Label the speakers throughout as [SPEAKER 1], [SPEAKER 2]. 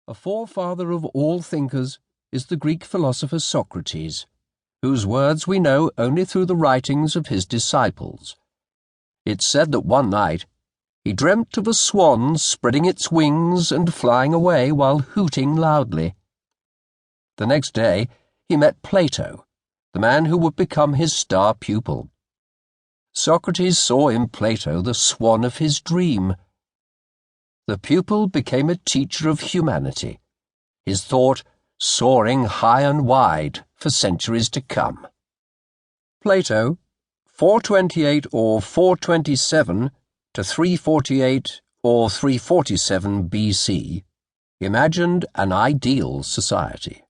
[SPEAKER 1] A forefather of all thinkers is the Greek philosopher Socrates, whose words we know only through the writings of his disciples. It's said that one night he dreamt of a swan spreading its wings and flying away while hooting loudly. The next day he met Plato, the man who would become his star pupil. Socrates saw in Plato the swan of his dream. The pupil became a teacher of humanity, his thought soaring high and wide for centuries to come. Plato, 428 or 427 to 348 or 347 BC, imagined an ideal society.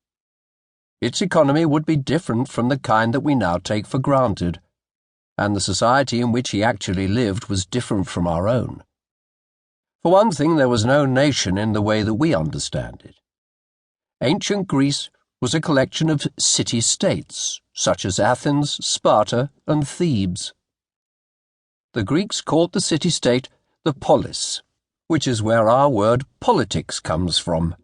[SPEAKER 1] Its economy would be different from the kind that we now take for granted, and the society in which he actually lived was different from our own. For one thing, there was no nation in the way that we understand it. Ancient Greece was a collection of city-states, such as Athens, Sparta, and Thebes. The Greeks called the city-state the polis, which is where our word politics comes from.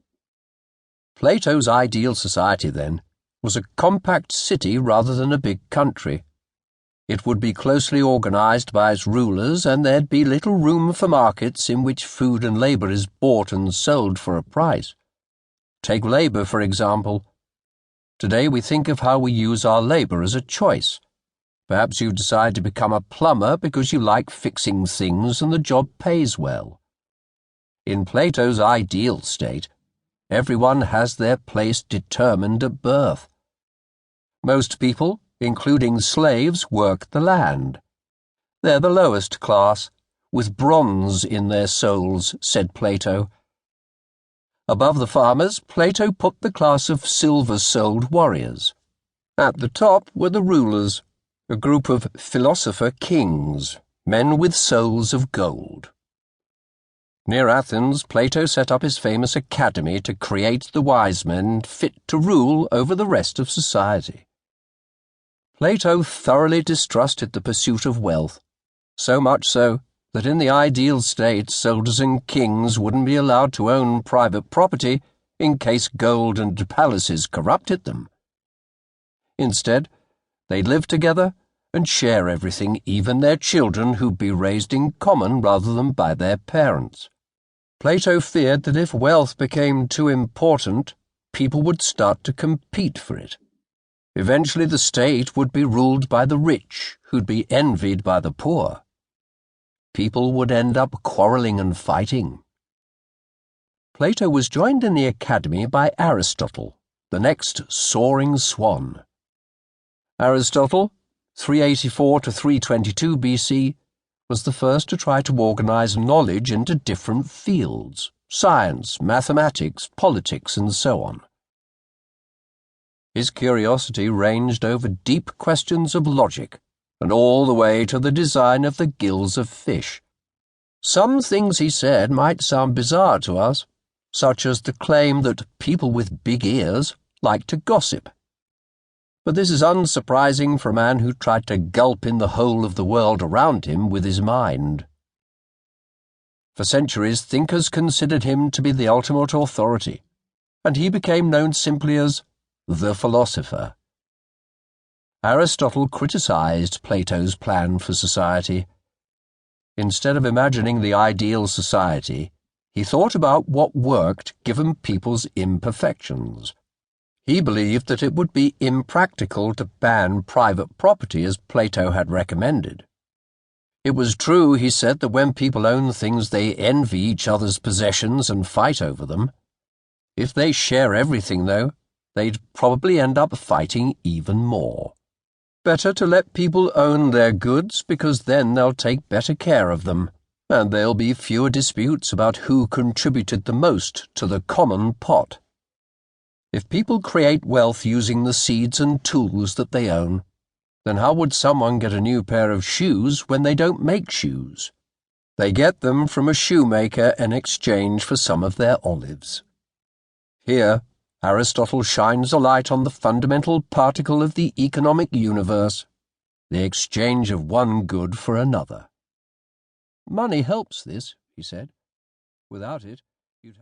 [SPEAKER 1] Plato's ideal society, then, was a compact city rather than a big country. It would be closely organized by its rulers, and there'd be little room for markets in which food and labor is bought and sold for a price. Take labor, for example. Today we think of how we use our labor as a choice. Perhaps you decide to become a plumber because you like fixing things and the job pays well. In Plato's ideal state, everyone has their place determined at birth. Most people, including slaves, work the land. They're the lowest class, with bronze in their souls, said Plato. Above the farmers, Plato put the class of silver-souled warriors. At the top were the rulers, a group of philosopher kings, men with souls of gold. Near Athens, Plato set up his famous academy to create the wise men fit to rule over the rest of society. Plato thoroughly distrusted the pursuit of wealth, so much so that in the ideal state soldiers and kings wouldn't be allowed to own private property in case gold and palaces corrupted them. Instead, they'd live together and share everything, even their children, who'd be raised in common rather than by their parents. Plato feared that if wealth became too important, people would start to compete for it. Eventually the state would be ruled by the rich, who'd be envied by the poor. People would end up quarreling and fighting. Plato was joined in the academy by Aristotle, the next soaring swan. Aristotle, 384 to 322 BC, was the first to try to organize knowledge into different fields: science, mathematics, politics, and so on. His curiosity ranged over deep questions of logic, and all the way to the design of the gills of fish. Some things he said might sound bizarre to us, such as the claim that people with big ears like to gossip. But this is unsurprising for a man who tried to gulp in the whole of the world around him with his mind. For centuries, thinkers considered him to be the ultimate authority, and he became known simply as the philosopher. Aristotle criticized Plato's plan for society. Instead of imagining the ideal society, he thought about what worked given people's imperfections. He believed that it would be impractical to ban private property as Plato had recommended. It was true, he said, that when people own things they envy each other's possessions and fight over them. If they share everything, though, they'd probably end up fighting even more. Better to let people own their goods, because then they'll take better care of them, and there'll be fewer disputes about who contributed the most to the common pot. If people create wealth using the seeds and tools that they own, then how would someone get a new pair of shoes when they don't make shoes? They get them from a shoemaker in exchange for some of their olives. Here, Aristotle shines a light on the fundamental particle of the economic universe, the exchange of one good for another. Money helps this, he said. Without it,